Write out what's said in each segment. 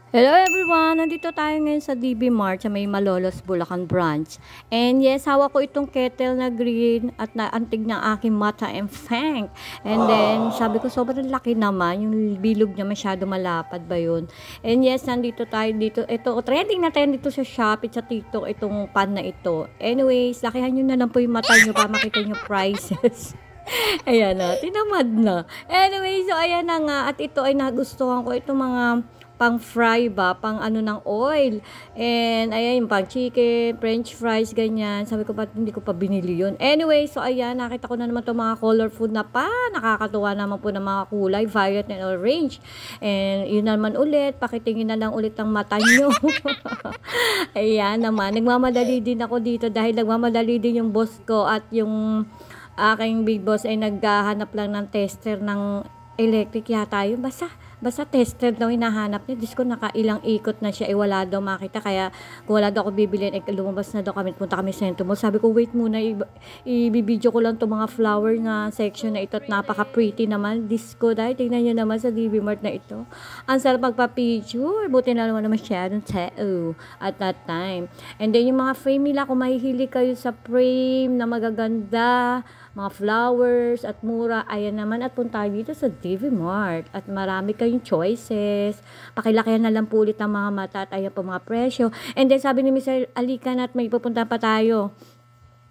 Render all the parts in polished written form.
Hello everyone! Nandito tayo ngayon sa DB Mart sa may Malolos, Bulacan branch. And yes, hawak ko itong kettle na green at naantig ng aking mata and fang. And then, sabi ko sobrang laki naman. Yung bilog niya masyado malapad ba yun? And yes, nandito tayo dito. Ito, trending na trend dito sa Shopee, sa TikTok, itong pan na ito. Anyways, lakihan nyo na lang po yung mata nyo para makita nyo prices. Ayan na, tinamad na. Anyway, so ayan na nga. At ito ay nagustuhan ko. Itong mga pang fry ba, pang ano ng oil. And ayan, yung pang chicken, french fries, ganyan. Sabi ko, ba't hindi ko pa binili yun? Anyway, so ayan, nakita ko na naman itong mga color food na pa. Nakakatuwa naman po ng mga kulay, violet and orange. And yun naman ulit, pakitingin na lang ulit ang mata nyo. Ayan naman, nagmamadali din ako dito dahil nagmamadali din yung boss ko at yung aking big boss ay naghahanap lang ng tester ng electric yata yun. Basta tester daw hinahanap niya. Diyos ko, nakailang ikot na siya. Wala daw makita. Kaya, kung wala daw ako bibilin, lumabas na daw kami. Punta kami sa Centro Mall. Sabi ko, wait muna. Ibibidyo ko lang itong mga flower na section na ito. At napaka-pretty naman. Diyos ko, dahil tingnan nyo naman sa DB Mart na ito. Ang sarap magpa-picture. Buti na naman masyadong tao at that time. And then, yung mga frame nila, kung mahihilig kayo sa frame na magaganda, mga flowers at mura, ayan naman at punta dito sa DV Mart at marami kayong choices. Pakilakihan na lang po ulit ang mga mata at ayan po mga presyo. And then sabi ni Mr. Alikan at may pupunta pa tayo.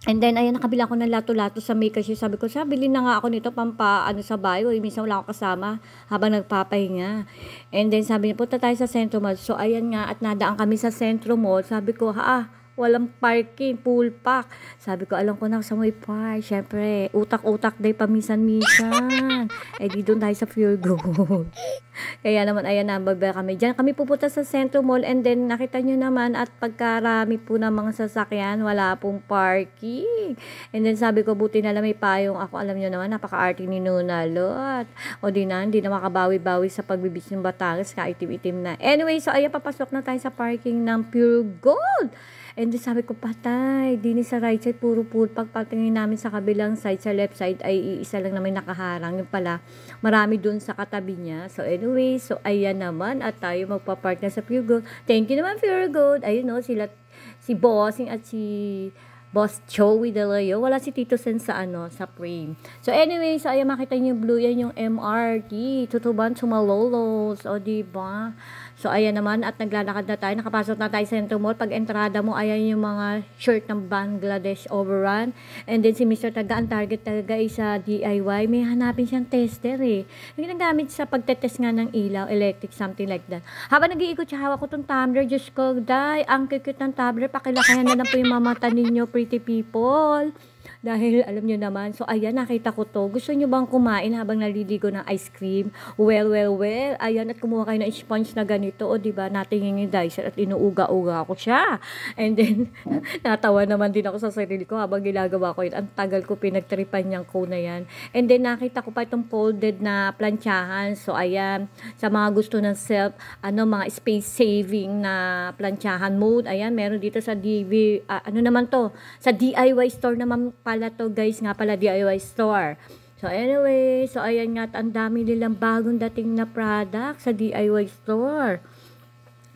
And then, ayan, nakabila ko ng lato-lato sa may kasi sabi ko, bili na nga ako nito pampa, ano sa bayo. Minsan wala ako kasama habang nagpapahinga. And then, sabi niya, punta tayo sa Centro Mall. So, ayan nga, at nadaan kami sa Centro Mall. Sabi ko, walang parking, full pack. Sabi ko, alam ko na sa may park. Siyempre, utak-utak day paminsan-minsan. Di doon tayo sa Pure Gold. Kaya naman, ayan na, babaya kami. Diyan kami pupunta sa Centro Mall and then nakita nyo naman at pagkarami po ng mga sasakyan, wala pong parking. And then sabi ko, buti na lang may payong ako. Alam nyo naman, napaka-arte ni Nuna Lot. O di na, hindi na makabawi-bawi sa pagbibis ng Batangas, kaitim-itim na. Anyway, so ayan, papasok na tayo sa parking ng Pure Gold. And then sabi ko, patay, di sa right side, puro pool. Pagpatingin namin sa kabilang side, sa left side, ay isa lang naman nakaharang. Yung pala, marami dun sa katabi niya. So anyway, so ayan naman, at tayo magpa-park na sa Pure Gold. Thank you naman, Pure Gold. Ayun no, sila, si Bossing at si Boss Joey De Leo. Wala si Tito Sen sa sa frame. So anyway, so ayan, makita niyo yung blue, yan yung MRT. Tutuban sa Malolos. O diba? So ayan naman, at naglalakad na tayo. Nakapasok na tayo sa Centro Mall. Pag entrada mo, ayan yung mga shirt ng Bangladesh Overrun. And then si Mr. Taga, ang target talaga ay sa DIY. May hanapin siyang tester eh. Yung ginagamit sa pagtetest nga ng ilaw, electric, something like that. Habang nag-iikot siya, hawak ko itong tumbler. Diyos ko, day, ang cute ng tumbler. Pakilakayan na lang po yung mamata ninyo, pretty people. Dahil alam nyo naman, so ayan, nakita ko to. Gusto nyo bang kumain habang naliligo ng ice cream? Well. Ayan, at kumuha kayo ng sponge na ganito. O diba, natingin yung dicer at inuuga-uga ako siya. And then, natawa naman din ako sa sarili ko habang ginagawa ko yun. Ang tagal ko pinagtripan niyang ko na yan. And then, nakita ko pa itong folded na planchahan. So ayan, sa mga gusto ng mga space saving na planchahan mode. Ayan, meron dito sa sa DIY store naman pala to guys, nga pala DIY store. So anyway, so ayan nga, ang dami nilang bagong dating na product sa DIY store.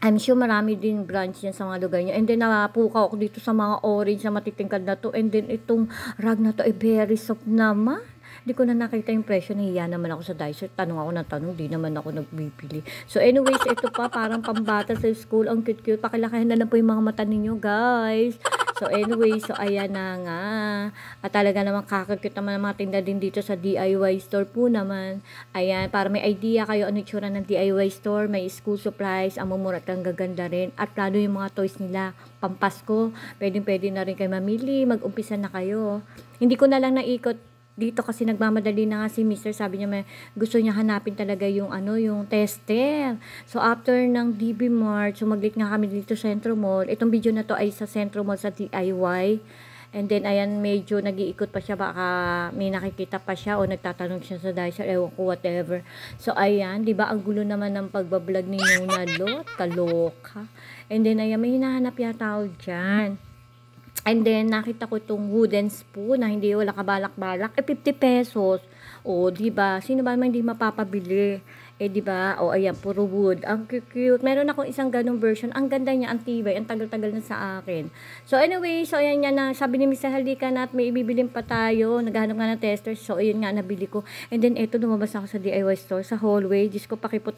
I'm sure marami din branch yan sa mga lugar niya. And then napukaw ako dito sa mga orange na matitingkad na to. And then itong rag na to ay very soft naman. Hindi ko na nakita yung presyo. Nahiya naman ako sa Dicer. Tanong ako ng tanong. Di naman ako nagbibili. So anyways, ito pa parang pambata sa school. Ang cute-cute. Pakilakayan na lang po yung mga mata ninyo guys. So anyway, so ayan na nga. At talaga naman kakakit naman ang mga tinda din dito sa DIY store po naman. Ayan, para may idea kayo ano itsura ng DIY store. May school supplies, ang mumura at ang gaganda rin. At lalo yung mga toys nila, pampasko. Pwede na rin kayo mamili. Mag-umpisa na kayo. Hindi ko na lang naikot dito kasi nagmamadali na nga si Mr. Sabi niya gusto niya hanapin talaga yung yung tester. So after ng DB Mart, sumaglit nga kami dito sa Centro Mall. Itong video na to ay sa Centro Mall sa DIY. And then ayan, medyo nag-iikot pa siya, baka may nakikita pa siya o nagtatanong siya sa Dicer, ewan ko, whatever. So ayan, 'di ba ang gulo naman ng pagbablog ni Nuna Lot, kaloka. And then ayan, may hinahanap yata ako diyan. And then, nakita ko itong wooden spoon na hindi wala kabalak-balak. 50 pesos. O, diba? Sino ba naman hindi mapapabili? Eh, di ba? O, ayan, puro wood. Ang cute. Meron akong isang ganong version. Ang ganda niya, ang tibay. Ang tagal-tagal na sa akin. So, anyway, so, ayan nga na. Sabi ni Mr. Halika na at may ibibilin pa tayo. Naghahanap nga ng testers. So, ayun nga, nabili ko. And then, eto, lumabas ako sa DIY store, sa hallway. Diyos ko, pakipot.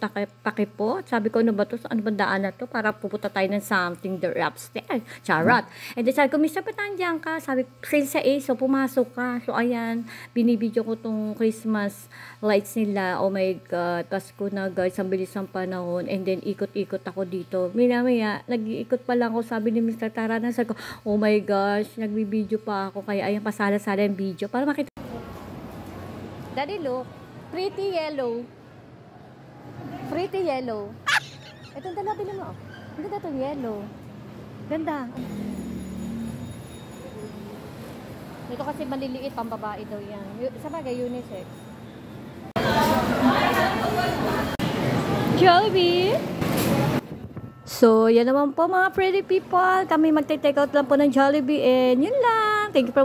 Sabi ko, ano ba to? Ano ba daan na to? Para pupunta tayo ng something there upstairs. Charot. And then, sabi ko, Mr. ba't nandiyan ka? Sabi, sale sa Ace. So, pumasok ka. So, ayan, binibidyo ko tong Christmas lights nila. Oh my God. Pasko na guys. Ang bilis ng panahon. And then, ikot-ikot ako dito. Maya, nag-iikot pa lang ako. Sabi ni Mr. Tara na. Sabi ko, oh my gosh. Nagbibidyo pa ako. Kaya, ayan, pasala-sala yung video. Para makita. Daddy, look. Pretty yellow. Pretty yellow. Itong dala, bilhin mo. Ang ganda itong yellow. Ganda. Ito kasi maliliit, pambabae daw yan. Sa bagay, unisex. Jollibee! So, yan naman po mga pretty people. Kami magte-take out lang po ng Jollibee and yun lang. Thank you for